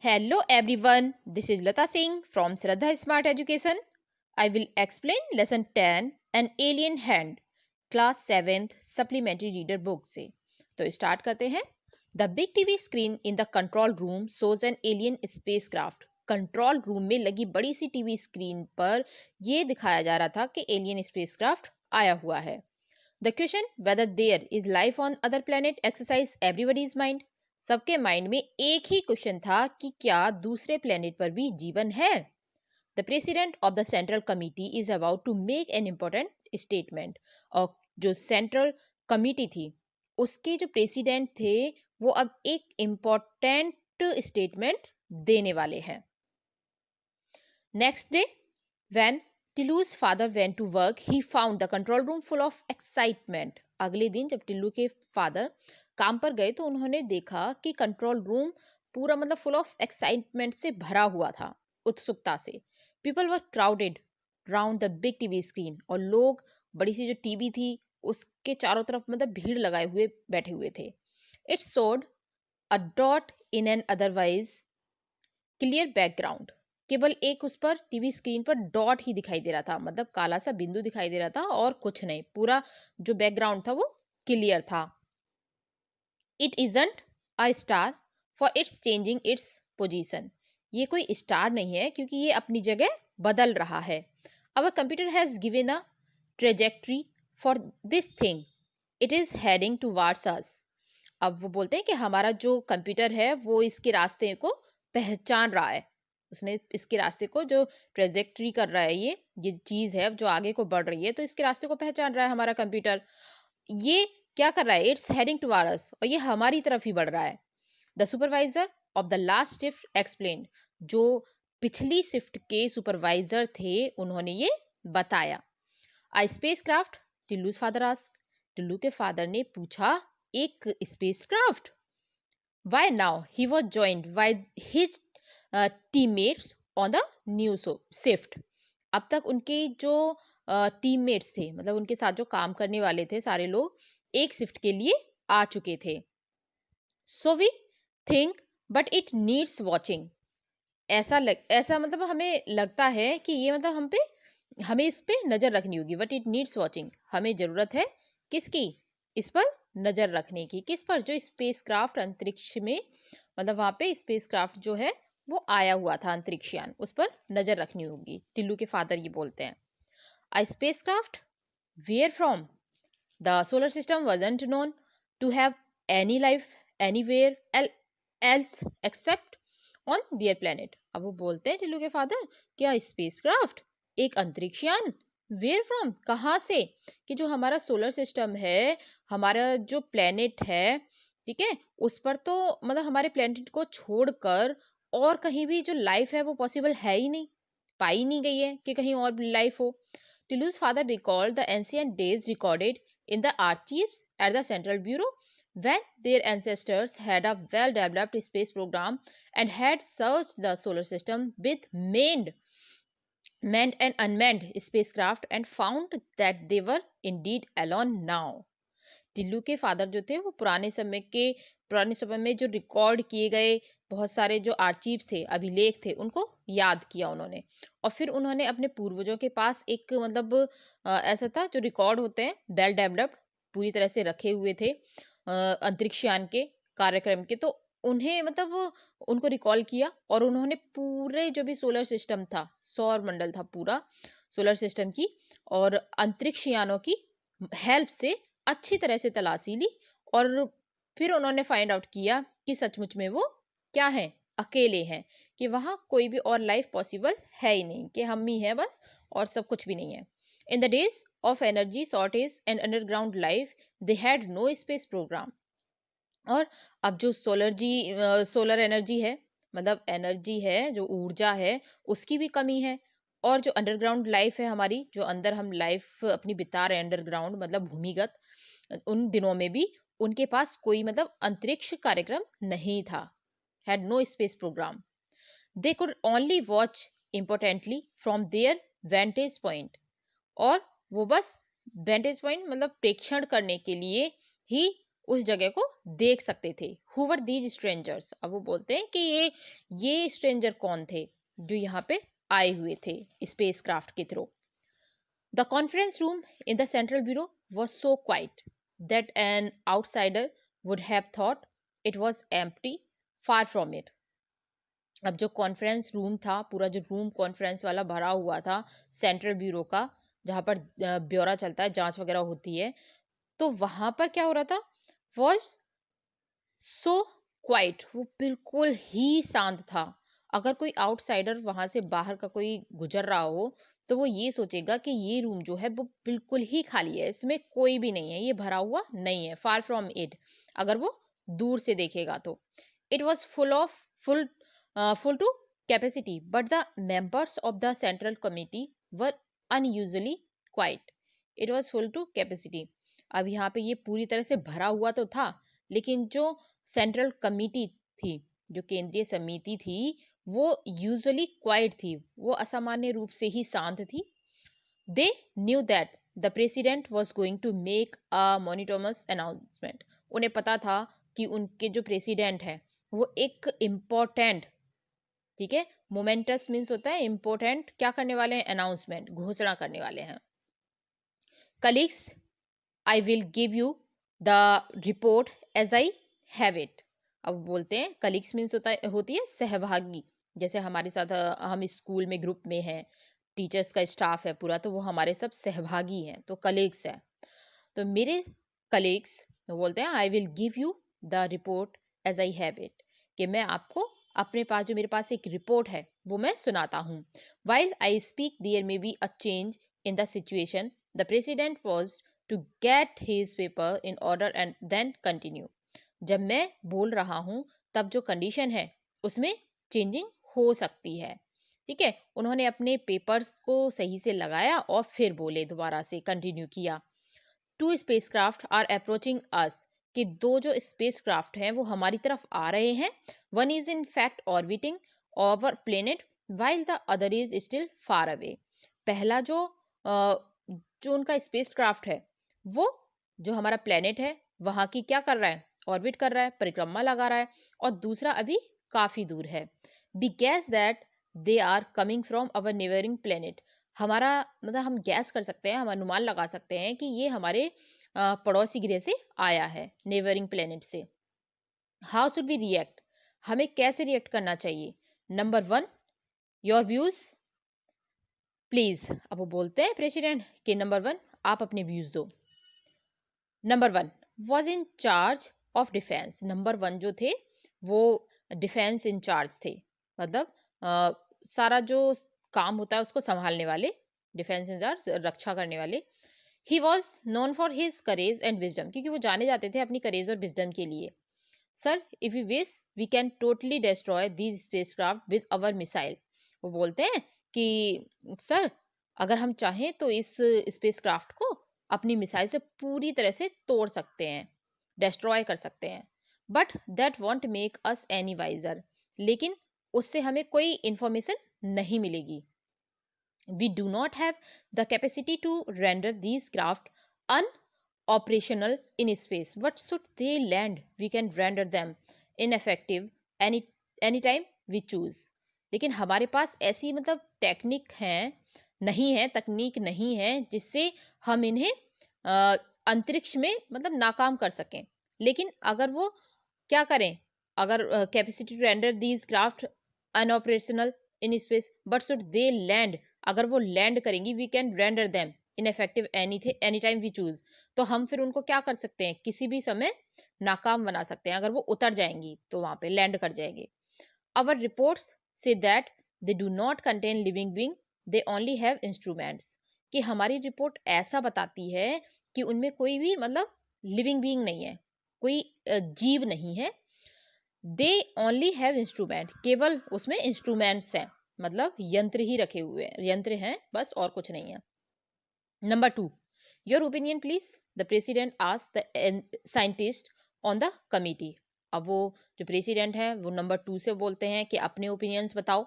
Hello everyone, this is Lata Singh from Shraddha Smart Education. I will explain lesson 10 An Alien Hand, class 7th supplementary reader book से. तो start करते हैं. The big TV screen in the control room shows an alien spacecraft. Control room में लगी बड़ी सी TV screen पर यह दिखाया जा रहा था कि एलियन स्पेसक्राफ्ट आया हुआ है. The question whether there is life on other planet exercise everybody's mind. सबके माइंड में एक ही क्वेश्चन था कि क्या दूसरे प्लेनेट पर भी जीवन है. The president of the central committee is about to make an important statement. और जो सेंट्रल कमिटी थी उसके जो प्रेसिडेंट थे वो अब एक इम्पोर्टेंट स्टेटमेंट देने वाले हैं. Next day when Tillu's father went to work, he found the control room full of excitement. अगले दिन जब टिल्लू के फादर काम पर गए तो उन्होंने देखा कि कंट्रोल रूम पूरा मतलब फुल ऑफ एक्साइटमेंट से भरा हुआ था, उत्सुकता से. People were crowded round the big TV screen. और लोग बड़ी सी जो टीवी थी उसके चारों तरफ मतलब भीड़ लगाए हुए बैठे हुए थे. It showed a dot in an otherwise clear background. केवल एक उस पर टीवी स्क्रीन पर डॉट ही दिखाई दे रहा था, मतलब काला सा बिंदु दिखाई दे रहा था और कुछ नहीं. पूरा जो बैकग्राउंड था वो क्लियर था. It isn't a star for its changing its position. ये कोई स्टार नहीं है क्योंकि ये अपनी जगह बदल रहा है. Our computer has given a trajectory for this thing, it is heading towards us. अब वो बोलते हैं कि हमारा जो कंप्यूटर है वो इसके रास्ते को पहचान रहा है. उसने इसके रास्ते को जो ट्रेजेक्ट्री कर रहा है, ये चीज है जो आगे को बढ़ रही है, तो इसके रास्ते को पहचान रहा है हमारा कंप्यूटर. ये क्या कर रहा है? इट्स हेडिंग टुवार्ड्स अस, और ये हमारी तरफ ही बढ़ रहा है. The supervisor of the last shift explained. जो पिछली शिफ्ट के सुपरवाइजर थे उन्होंने ये बताया. अ स्पेसक्राफ्ट टिल्लू's फादर आस्क्ड. टिल्लू के फादर ने पूछा, एक spacecraft? Why now he was joined by his teammates on the new shift. अब तक उनके जो टीममेट्स थे, मतलब उनके साथ जो काम करने वाले थे सारे लोग, एक शिफ्ट के लिए आ चुके थे. So we think but it needs watching. ऐसा मतलब हमें लगता है कि ये मतलब हमें इस पे नजर रखनी होगी. बट इट नीड्स वॉचिंग, हमें जरूरत है किसकी? इस पर नजर रखने की. किस पर? जो स्पेसक्राफ्ट अंतरिक्ष में, मतलब वहां पे स्पेसक्राफ्ट जो है वो आया हुआ था, अंतरिक्षयान, उस पर नजर रखनी होगी. टिल्लू के फादर ये बोलते हैं. A spacecraft where from? The solar system wasn't known to have any life anywhere else except on their planet. अब वो बोलते हैं टिल्लू के फादर, क्या स्पेसक्राफ्ट एक अंतरिक्षयान? वेयर फ्रॉम, कहाँ से? कि जो हमारा सोलर सिस्टम है, हमारा जो प्लेनेट है, ठीक है, उस पर तो मतलब हमारे प्लेनेट को छोड़कर और कहीं भी जो लाइफ है वो पॉसिबल है ही नहीं, पाई नहीं गई है कि कहीं और लाइफ हो. टिल्लू's father recalled the ancient days recorded in the archives at the Central Bureau when their ancestors had a well developed space program and had searched the solar system with manned and unmanned spacecraft and found that they were indeed alone now. Tillu के father जो थे वो पुराने समय में जो record किए गए बहुत सारे जो आर्चीव थे, अभिलेख थे, उनको याद किया उन्होंने. और फिर उन्होंने अपने पूर्वजों के पास एक मतलब ऐसा था जो रिकॉर्ड होते हैं वेल डेवलप्ड, पूरी तरह से रखे हुए थे अंतरिक्षयान के कार्यक्रम के. तो उन्हें मतलब उनको रिकॉल किया और उन्होंने पूरे जो भी सोलर सिस्टम था, सौर मंडल था पूरा सोलर सिस्टम की, और अंतरिक्षयानों की हेल्प से अच्छी तरह से तलाशी ली. और फिर उन्होंने फाइंड आउट किया कि सचमुच में वो क्या है? अकेले हैं, कि वहां कोई भी और लाइफ पॉसिबल है ही नहीं, कि हम ही हैं बस और सब कुछ भी नहीं है. In the days of energy shortage and underground life they had no space programme. और अब जो सोलर एनर्जी है, मतलब एनर्जी है, जो ऊर्जा है, उसकी भी कमी है. और जो अंडरग्राउंड लाइफ है हमारी, जो अंदर हम लाइफ अपनी बिता रहे हैं अंडरग्राउंड, मतलब भूमिगत, उन दिनों में भी उनके पास कोई मतलब अंतरिक्ष कार्यक्रम नहीं था. had no space program. They could only watch importantly from their vantage point. और वो बस vantage point मतलब प्रेक्षण करने के लिए ही उस जगह को देख सकते थे। हु वर दीज स्ट्रेंजर्स, अब वो बोलते हैं कि ये स्ट्रेंजर कौन थे जो यहाँ पे आए हुए थे स्पेसक्राफ्ट के through. The conference room in the central bureau was so quiet that an outsider would have thought it was empty. Far from it. अब जो कॉन्फ्रेंस रूम था, पूरा जो रूम कॉन्फ्रेंस वाला भरा हुआ था सेंट्रल ब्यूरो का, जहाँ पर ब्यौरा चलता है, जांच वगैरह होती है, तो वहां पर क्या हो रहा था, वॉज सो क्वाइट, वो बिल्कुल ही शांत था। अगर कोई आउटसाइडर वहां से बाहर का कोई गुजर रहा हो तो वो ये सोचेगा कि ये रूम जो है वो बिल्कुल ही खाली है, इसमें कोई भी नहीं है, ये भरा हुआ नहीं है, फार फ्रॉम इट, अगर वो दूर से देखेगा तो। It was full to capacity but the members of the central committee were unusually quiet. It was full to capacity, अब यहाँ पे ये पूरी तरह से भरा हुआ तो था, लेकिन जो सेंट्रल कमिटी थी, जो केंद्रीय समिति थी, वो यूजुअली क्वाइट थी, वो असामान्य रूप से ही शांत थी। They knew that the president was going to make a momentous announcement, उन्हें पता था कि उनके जो प्रेसिडेंट है वो एक इम्पोर्टेंट, ठीक है, मोमेंटस मीन्स होता है इम्पोर्टेंट, क्या करने वाले हैं, अनाउंसमेंट, घोषणा करने वाले हैं। Colleagues, I will give you the report as I have it. अब बोलते हैं कलीग्स मीन्स होती है सहभागी, जैसे हमारे साथ हम स्कूल में ग्रुप में हैं, टीचर्स का स्टाफ है पूरा, तो वो हमारे सब सहभागी हैं, तो कलीग्स है। तो मेरे कलीग्स बोलते हैं I will give you the report as I have it, कि मैं आपको अपने पास जो मेरे पास एक रिपोर्ट है वो मैं सुनाता हूँ। While I speak there may be a change in the situation, the president was to get his paper in order and then continue. जब मैं बोल रहा हूँ तब जो कंडीशन है उसमें चेंजिंग हो सकती है, ठीक है। उन्होंने अपने पेपर्स को सही से लगाया और फिर बोले, दोबारा से कंटिन्यू किया। टू स्पेसक्राफ्ट आर अप्रोचिंग अस, कि दो जो स्पेसक्राफ्ट हैं वो हमारी तरफ आ रहे हैं। One is in fact orbiting over planet while the other is still far away. पहला जो उनका स्पेसक्राफ्ट है वो जो हमारा प्लेनेट है वहां की क्या कर रहा है, ऑर्बिट कर रहा है, परिक्रमा लगा रहा है, और दूसरा अभी काफी दूर है। We guess that they are coming from our neighbouring planet, हमारा मतलब हम गैस कर सकते हैं, हम अनुमान लगा सकते हैं कि ये हमारे पड़ोसी ग्रह से आया है, नेबरिंग प्लेनेट से। हाउ शुड वी रिएक्ट, हमें कैसे रिएक्ट करना चाहिए। Number 1, your views please. अब वो बोलते हैं प्रेसिडेंट कि नंबर 1 आप अपने व्यूज दो। Number 1 was in charge of defence, number 1 जो थे वो डिफेंस इन चार्ज थे, मतलब सारा जो काम होता है उसको संभालने वाले, डिफेंस इन चार्ज, रक्षा करने वाले। He was known for his courage and wisdom, क्योंकि वो जाने जाते थे अपनी करेज और विजडम के लिए। Sir if you wish we can totally destroy these spacecraft with our missile, वो बोलते हैं कि सर अगर हम चाहें तो इस स्पेसक्राफ्ट को अपनी मिसाइल से पूरी तरह से तोड़ सकते हैं, डिस्ट्रॉय कर सकते हैं। But that won't make us any wiser, लेकिन उससे हमें कोई इंफॉर्मेशन नहीं मिलेगी। We do not have the capacity to render these craft unoperational in space. What should they land? We can render them ineffective anytime we choose. लेकिन हमारे पास ऐसी मतलब तकनीक नहीं है जिससे हम इन्हें अंतरिक्ष में मतलब नाकाम कर सकें। लेकिन अगर वो क्या करें, अगर capacity to render these craft inoperational in space but should they land, अगर वो लैंड करेंगी, we can render them ineffective any time we choose, तो हम फिर उनको क्या कर सकते हैं, किसी भी समय नाकाम बना सकते हैं। अगर वो उतर जाएंगी तो वहां पे लैंड कर जाएंगे। आवर रिपोर्ट्स से that they do not contain living being, they only have instruments, कि हमारी रिपोर्ट ऐसा बताती है कि उनमें कोई भी मतलब लिविंग बीइंग नहीं है, कोई जीव नहीं है। दे ओनली हैव इंस्ट्रूमेंट, केवल उसमें इंस्ट्रूमेंट्स हैं, मतलब यंत्र ही रखे हुए हैं, यंत्र हैं बस, और कुछ नहीं है। Number 2, your opinion please, the president asked the scientist on the committee. अब वो जो प्रेसिडेंट है वो नंबर 2 से बोलते हैं कि अपने ओपिनियंस बताओ।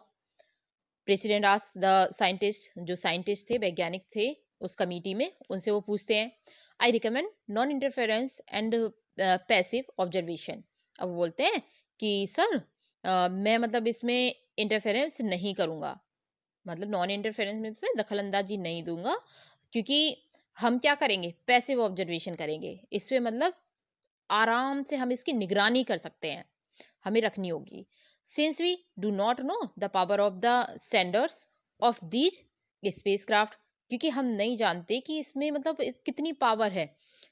प्रेसिडेंट आस्क्ड द साइंटिस्ट, जो साइंटिस्ट थे, वैज्ञानिक थे उस कमिटी में, उनसे वो पूछते हैं I recommend non interference and passive observation. अब वो बोलते हैं कि सर मैं मतलब इसमें इंटरफेरेंस नहीं करूंगा, मतलब नॉन इंटरफेरेंस में से दखल अंदाजी नहीं दूंगा, क्योंकि हम क्या करेंगे, पैसिव ऑब्जर्वेशन करेंगे। इसमें मतलब आराम से हम इसकी निगरानी कर सकते हैं, हमें रखनी होगी। Since we do not know the power of the senders of these spacecraft, क्योंकि हम नहीं जानते कि इसमें मतलब कितनी पावर है,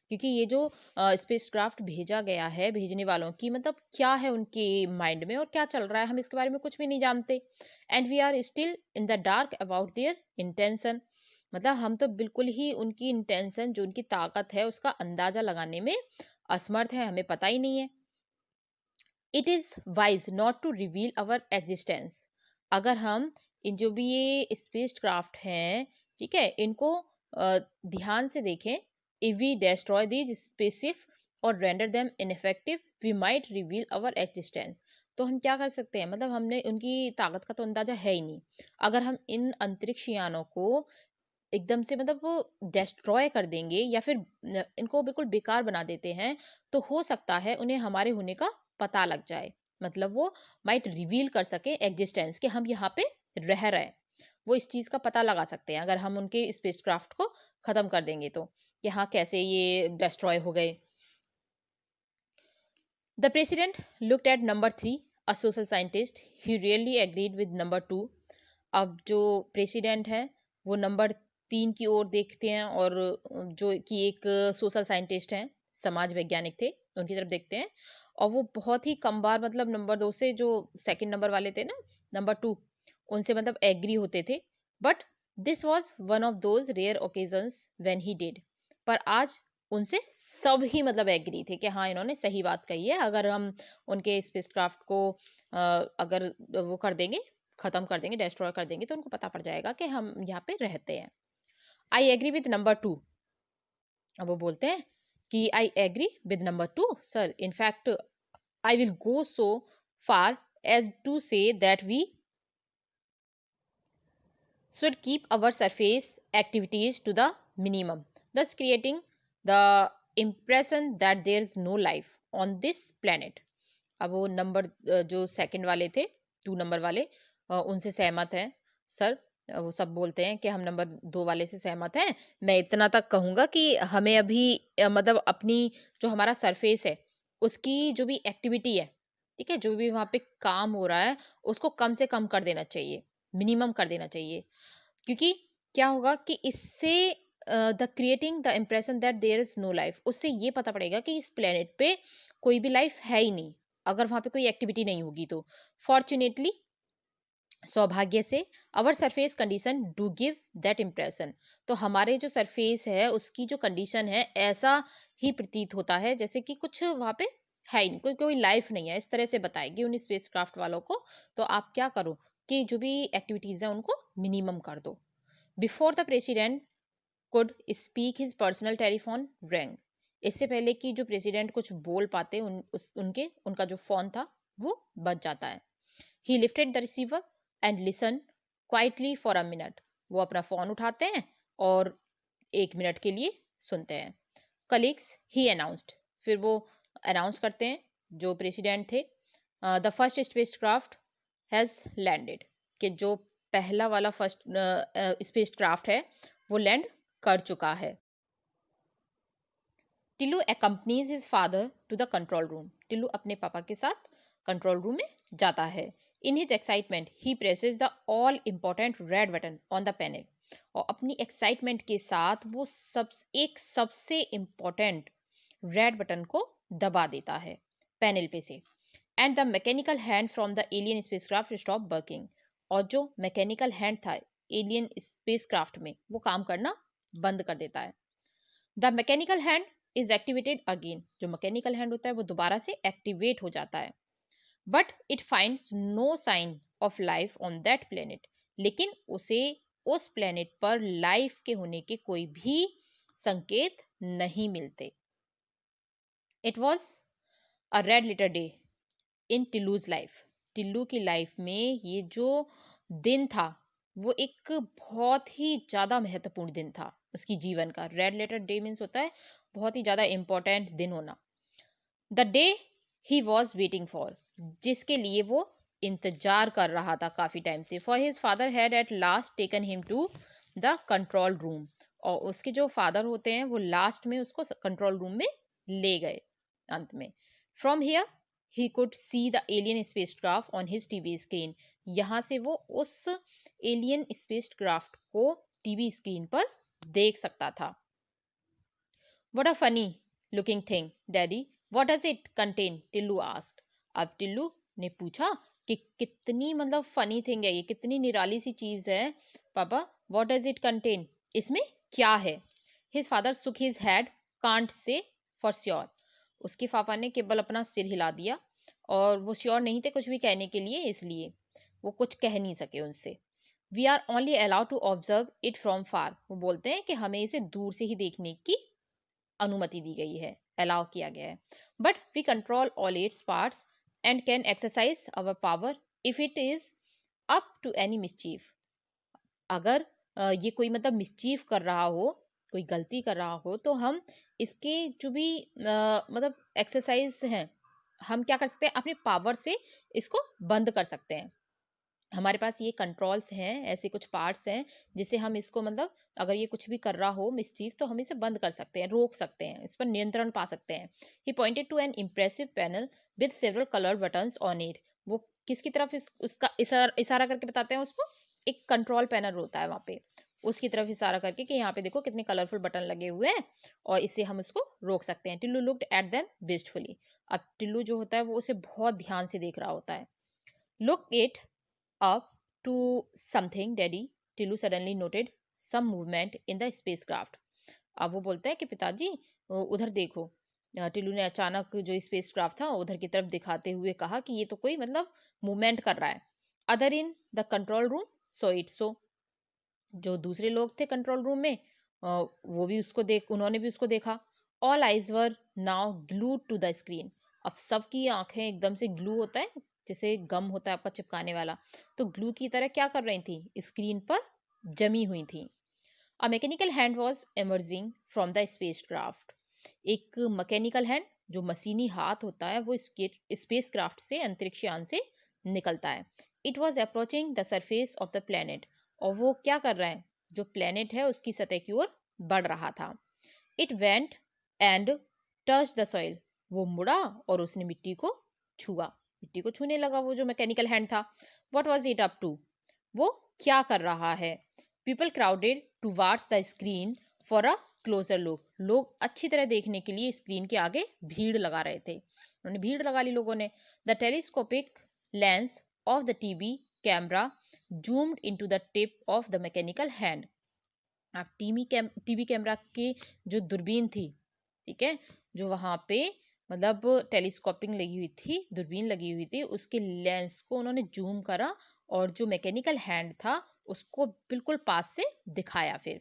क्योंकि ये जो स्पेसक्राफ्ट भेजा गया है, भेजने वालों की मतलब क्या है उनके माइंड में और क्या चल रहा है, हम इसके बारे में कुछ भी नहीं जानते। And we are still in the dark about their intention, मतलब हम तो बिल्कुल ही उनकी इंटेंशन, जो उनकी ताकत है, उसका अंदाजा लगाने में असमर्थ है, हमें पता ही नहीं है। It is wise not to reveal our existence, अगर हम इन जो भी ये स्पेस क्राफ्ट हैं, ठीक है, इनको ध्यान से देखें, if we destroy these spaceship और render them ineffective we might reveal our existence. तो हम क्या कर सकते हैं, मतलब हमने उनकी ताकत का तो अंदाजा है ही नहीं। अगर हम इन अंतरिक्ष यानों को एकदम से मतलब वो डिस्ट्रॉय कर देंगे या फिर इनको बिल्कुल बेकार बना देते हैं, तो हो सकता है उन्हें हमारे होने का पता लग जाए, मतलब वो माइट रिवील कर सके एग्जिस्टेंस, कि हम यहाँ पे रह रहे हैं। वो इस चीज का पता लगा सकते हैं अगर हम उनके स्पेसक्राफ्ट को खत्म कर देंगे, तो कि हाँ कैसे ये डिस्ट्रॉय हो गए। The president looked at number 3, a social scientist, he really agreed with number 2। अब जो प्रेसिडेंट है वो नंबर 3 की ओर देखते हैं, और जो कि एक सोशल साइंटिस्ट हैं, समाज वैज्ञानिक थे, उनकी तरफ देखते हैं। और वो बहुत ही कम बार मतलब नंबर 2 से, जो सेकंड नंबर वाले थे ना, नंबर 2, उनसे मतलब एग्री होते थे। But this was one of those rare occasions when he did, पर आज उनसे सब ही मतलब एग्री थे कि हाँ इन्होंने सही बात कही है। अगर हम उनके स्पेसक्राफ्ट को अगर वो कर देंगे, खत्म कर देंगे, डिस्ट्रॉय कर देंगे, तो उनको पता पड़ जाएगा कि हम यहाँ पे रहते हैं। I agree with number 2। अब वो बोलते हैं कि I agree with number 2 sir, in fact I will go so far as to say that we should keep our surface activities to the minimum, thus creating the impression that there is no life on this planet। अब वो number जो second वाले थे, 2 number वाले, उनसे सहमत हैं sir. वो सब बोलते हैं कि हम नंबर 2 वाले से सहमत हैं। मैं इतना तक कहूँगा कि हमें अभी मतलब अपनी जो हमारा सरफेस है, उसकी जो भी एक्टिविटी है, ठीक है, जो भी वहाँ पे काम हो रहा है, उसको कम से कम कर देना चाहिए, मिनिमम कर देना चाहिए। क्योंकि क्या होगा कि इससे the creating the impression that there is no life, उससे ये पता पड़ेगा कि इस प्लेनेट पे कोई भी लाइफ है ही नहीं, अगर वहां पे कोई एक्टिविटी नहीं होगी तो। फॉर्चुनेटली, सौभाग्य से, our surface condition do give that impression, तो हमारे जो सरफेस है उसकी जो कंडीशन है, ऐसा ही प्रतीत होता है जैसे कि कुछ वहां पे है ही नहीं, कोई लाइफ नहीं है, इस तरह से बताएगी उन स्पेसक्राफ्ट वालों को। तो आप क्या करो कि जो भी एक्टिविटीज है उनको मिनिमम कर दो। Before the president could speak his personal telephone wrong, इससे पहले कि जो प्रेसिडेंट कुछ बोल पाते उनका जो फोन था वो बज जाता है। ही lifted the receiver and listen quietly for a minute, वो अपना फोन उठाते हैं और 1 मिनट के लिए सुनते हैं। कलीग्स, ही अनाउंस्ड, फिर वो अनाउंस करते हैं जो प्रेसिडेंट थे, the first space craft has landed, कि जो पहला वाला फर्स्ट स्पेस क्राफ्ट है वो लैंड कर चुका है। Tillu accompanies his father to the control room, Tillu अपने पापा के साथ कंट्रोल रूम में जाता है। In his excitement he presses the all important red button on the panel, और अपनी एक्साइटमेंट के साथ वो सबसे इम्पोर्टेंट रेड बटन को दबा देता है पैनल पे से। And the mechanical hand from the alien spacecraft stop working, और जो मैकेनिकल हैंड था एलियन स्पेसक्राफ्ट में, वो काम करना बंद कर देता है। The mechanical hand is activated again, जो मैकेनिकल हैंड होता है वो दोबारा से एक्टिवेट हो जाता है। But it finds no sign of life on that planet, लेकिन उसे उस प्लेनेट पर लाइफ के होने के कोई भी संकेत नहीं मिलते। It was a red letter day in Tillu's life, Tillu की लाइफ में ये जो दिन था वो एक बहुत ही ज्यादा महत्वपूर्ण दिन था उसकी जीवन का। रेड लेटर डे मीन्स होता है बहुत ही ज्यादा इंपॉर्टेंट दिन होना। The day he was waiting for, जिसके लिए वो इंतजार कर रहा था काफी टाइम से। For his father had at last taken him to the control room, और उसके जो फादर होते हैं वो लास्ट में उसको कंट्रोल रूम में ले गए अंत में। From here he could see the alien spacecraft on his TV screen, यहाँ से वो उस एलियन स्पेसक्राफ्ट को टीवी स्क्रीन पर देख सकता था। What a funny looking thing, Daddy. What does it contain? Tillu asked. अब टिल्लू ने पूछा कि कितनी मतलब फनी थिंग है ये, कितनी निराली सी चीज है पापा। What does it contain? इसमें क्या है? His father shook his head. Can't say for sure. उसके पापा ने केवल अपना सिर हिला दिया, और वो श्योर नहीं थे कुछ भी कहने के लिए, इसलिए वो कुछ कह नहीं सके उनसे। We are only allowed to observe it from far, वो बोलते हैं कि हमें इसे दूर से ही देखने की अनुमति दी गई है, अलाउ किया गया है। But we control all its parts and can exercise our power if it is up to any mischief. अगर ये कोई मतलब मिसचीफ कर रहा हो, कोई गलती कर रहा हो, तो हम इसके जो भी मतलब एक्सरसाइज हैं, हम क्या कर सकते हैं, अपने पावर से इसको बंद कर सकते हैं। हमारे पास ये कंट्रोल्स हैं, ऐसे कुछ पार्ट्स हैं जिससे हम इसको मतलब अगर ये कुछ भी कर रहा हो मिसचीफ, तो हम इसे बंद कर सकते हैं, रोक सकते हैं, इस पर नियंत्रण पा सकते हैं। He pointed to an impressive panel with several coloured buttons on it. वो किसकी तरफ उसका इशारा करके बताते हैं उसको, एक कंट्रोल पैनल होता है वहां पे, उसकी तरफ इशारा करके कि यहाँ पे देखो कितने कलरफुल बटन लगे हुए हैं और इससे हम उसको रोक सकते हैं। Tillu looked at them wistfully. अब टिल्लू जो होता है वो उसे बहुत ध्यान से देख रहा होता है। Look it up to something, Daddy. Tillu suddenly noted some movement in the spacecraft. अब वो बोलता है कि पिताजी उधर देखो। टिल्लू ने अचानक जो स्पेसक्राफ्ट था उधर की तरफ दिखाते हुए कहा कि ये तो कोई मतलब मूवमेंट कर रहा है। Other in the control room so it so, जो दूसरे लोग थे कंट्रोल रूम में वो भी उसको उन्होंने भी उसको देखा। All eyes were now glued to the screen. अब सबकी आंखें एकदम से, ग्लू होता है जैसे गम होता है आपका चिपकाने वाला, तो ग्लू की तरह क्या कर रही थी, स्क्रीन पर जमी हुई थी। A mechanical hand was emerging from the spacecraft. एक मैकेनिकल हैंड, जो मशीनी हाथ होता है, वो स्पेसक्राफ्ट से, अंतरिक्ष यान से निकलता है। It was approaching the surface of the planet, और वो क्या कर रहा है, जो प्लेनेट है उसकी सतह की ओर बढ़ रहा था। It went and touch the soil, वो मुड़ा और उसने मिट्टी को छुआ, मिट्टी को छूने लगा वो जो मैकेनिकल हैंड था। What was it up to, वो क्या कर रहा है। People crowded towards the screen for a closer look. लोग अच्छी तरह देखने के लिए स्क्रीन के आगे भीड़ लगा रहे थे, उन्होंने भीड़ लगा ली लोगों ने। The telescopic lens of the TV camera zoomed into the tip of the mechanical hand. आप टीवी कैमरा की जो दूरबीन थी, ठीक है, जो वहां पे मतलब टेलीस्कोपिंग लगी हुई थी, दूरबीन लगी हुई थी, उसके लेंस को उन्होंने जूम करा और जो मैकेनिकल हैंड था उसको बिल्कुल पास से दिखाया। फिर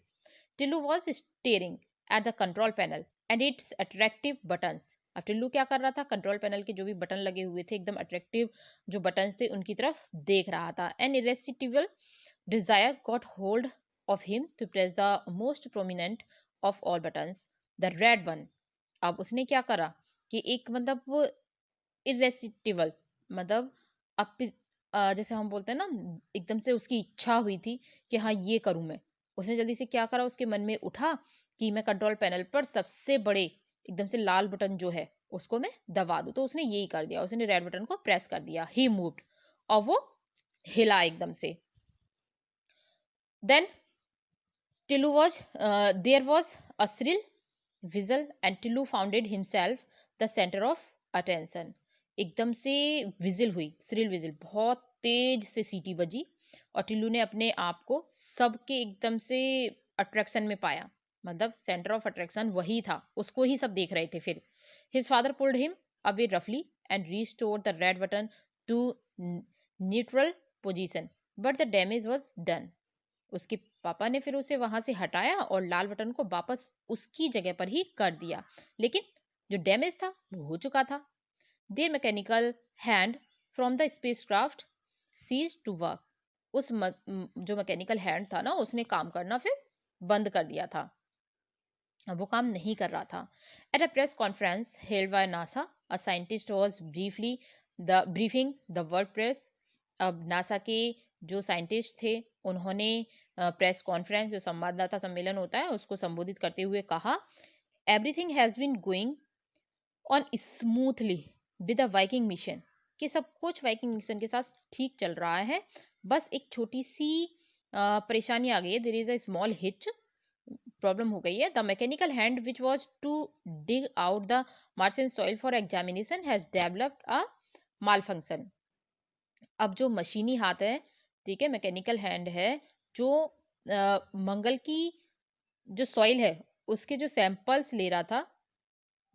Tillu was staring at the control panel and it's attractive buttons. अब टिल्लू क्या कर रहा था, कंट्रोल पैनल के जो भी बटन लगे हुए थे, एकदम अट्रैक्टिव जो बटन्स थे, उनकी तरफ देख रहा था। An irresistible desire got hold of him to press the most prominent of all buttons, the red one. अब उसने क्या करा कि एक मतलब इरेसिटिबल मतलब जैसे हम बोलते हैं ना, एकदम से उसकी इच्छा हुई थी कि हाँ ये करूं मैं। उसने जल्दी से क्या करा, उसके मन में उठा कि मैं कंट्रोल पैनल पर सबसे बड़े एकदम से लाल बटन जो है उसको मैं दबा दूं, तो उसने यही कर दिया, उसने रेड बटन को प्रेस कर दिया। ही मूव्ड, और वो हिला एकदम से। Then Tillu was there was a shrill whistle and Tillu founded himself the centre of attention. एकदम से विजिल हुई, श्रिल विजिल, बहुत तेज से सीटी बजी और टिल्लू ने अपने आप को सबके एकदम से अट्रैक्शन में पाया, मतलब सेंटर ऑफ अट्रैक्शन वही था, उसको ही सब देख रहे थे। फिर his father pulled him away रफली and restored the red button to neutral position, but the damage was done. उसके पापा ने फिर उसे वहां से हटाया और लाल बटन को वापस उसकी जगह पर ही कर दिया, लेकिन जो डैमेज था वो हो चुका था। Their mechanical hand from the spacecraft ceased to work. जो मैकेनिकल हैंड था ना, उसने काम करना फिर बंद कर दिया था, वो काम नहीं कर रहा था। At a press conference held by NASA A scientist was briefing the word press. अब नासा के जो साइंटिस्ट थे उन्होंने प्रेस कॉन्फ्रेंस जो संवाददाता सम्मेलन होता है उसको संबोधित करते हुए कहा, everything has been going on smoothly with the Viking mission, कि सब कुछ वाइकिंग मिशन के साथ ठीक चल रहा है, बस एक छोटी सी परेशानी आ गई है, there is a small hitch, problem हो गई है। The mechanical hand which was to dig out the Martian soil for examination has developed a malfunction. अब जो मशीनी हाथ है, ठीक है, मैकेनिकल हैंड है, जो मंगल की जो सॉइल है उसके जो सैंपल्स ले रहा था,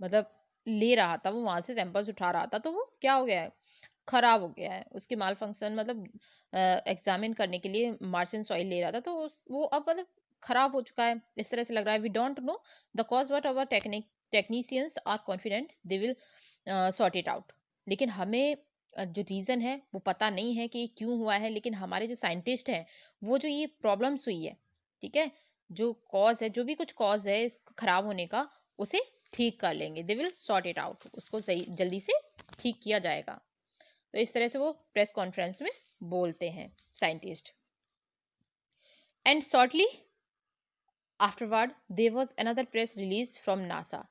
मतलब ले रहा था, वो वहां से सैंपल्स उठा रहा था, तो वो क्या हो गया है, खराब हो गया है, उसकी माल फंक्शन, मतलब एग्जामिन करने के लिए मार्शियन सॉइल ले रहा था, तो वो अब मतलब खराब हो चुका है, इस तरह से लग रहा है। We don't know the cause but our technicians are confident they will sort it out. लेकिन हमें जो रीज़न है वो पता नहीं है कि ये क्यों हुआ है, लेकिन हमारे जो साइंटिस्ट हैं वो जो ये प्रॉब्लम्स हुई है, ठीक है, जो कॉज है, जो भी कुछ कॉज है इस खराब होने का, उसे ठीक कर लेंगे, दे विल सॉर्ट इट आउट, उसको सही जल्दी से ठीक किया जाएगा। तो इस तरह से वो प्रेस कॉन्फ्रेंस में बोलते हैं scientist. And shortly afterward there was another press release from NASA,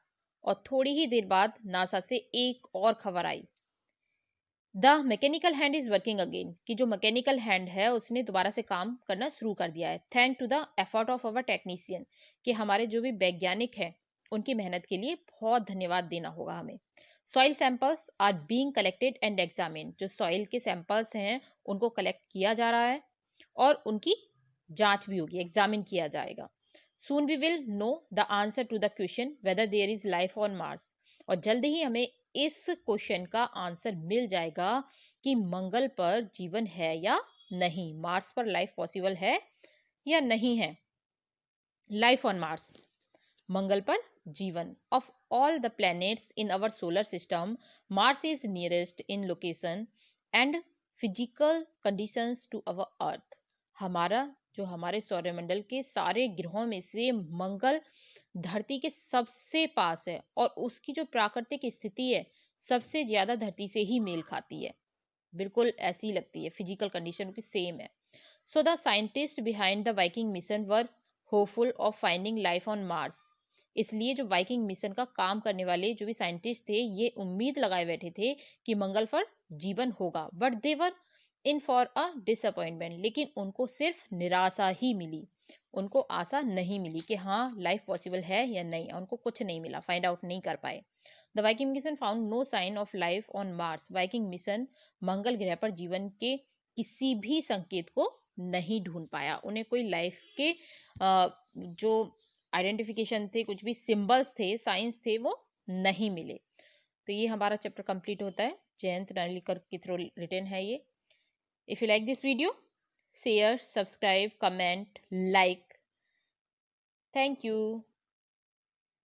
और थोड़ी ही देर बाद नासा से एक और खबर आई, the mechanical hand is working again, कि जो मैकेनिकल हैंड है उसने दोबारा से काम करना शुरू कर दिया है, thank to the effort of our technician, कि हमारे जो भी वैज्ञानिक हैं उनकी मेहनत के लिए बहुत धन्यवाद देना होगा हमें। Soil samples are being collected and examine, जो सॉइल के सैंपल्स हैं उनको कलेक्ट किया जा रहा है और उनकी जांच भी होगी, एग्जामिन किया जाएगा। Soon we will know the answer to the question whether there is life on Mars, और जल्द ही हमें इस क्वेश्चन का आंसर मिल जाएगा कि मंगल पर जीवन है या नहीं, मार्स पर लाइफ पॉसिबल है या नहीं है। लाइफ ऑन मार्स, मंगल पर जीवन। Of all the planets in our solar system, Mars is nearest in location and physical conditions to our earth. हमारा जो हमारे सौरमंडल के सारे ग्रहों में से मंगल धरती के सबसे पास है और उसकी जो प्राकृतिक स्थिति है सबसे ज्यादा धरती से ही मेल खाती है, बिल्कुल ऐसी लगती है, फिजिकल कंडीशन की सेम है। So the scientist behind the Viking mission were hopeful of finding life on Mars, इसलिए जो वाइकिंग मिशन का काम करने वाले जो भी साइंटिस्ट थे ये उम्मीद लगाए बैठे थे कि मंगल पर जीवन होगा, but they were in for a disappointment, लेकिन उनको सिर्फ निराशा ही मिली, उनको आशा नहीं मिली कि हाँ लाइफ पॉसिबल है या नहीं, उनको कुछ नहीं मिला, फाइंड आउट नहीं कर पाए। The Viking mission found no sign of life on Mars, Viking mission मंगल ग्रह पर जीवन के किसी भी संकेत को नहीं ढूंढ पाया, उन्हें कोई लाइफ के जो आइडेंटिफिकेशन थे, कुछ भी सिंबल्स थे, साइंस थे, वो नहीं मिले। तो ये हमारा चैप्टर कंप्लीट होता है, जयंत नार्लिकर के थ्रू रिटन है ये। If you like this video, share, subscribe, comment, like. Thank you.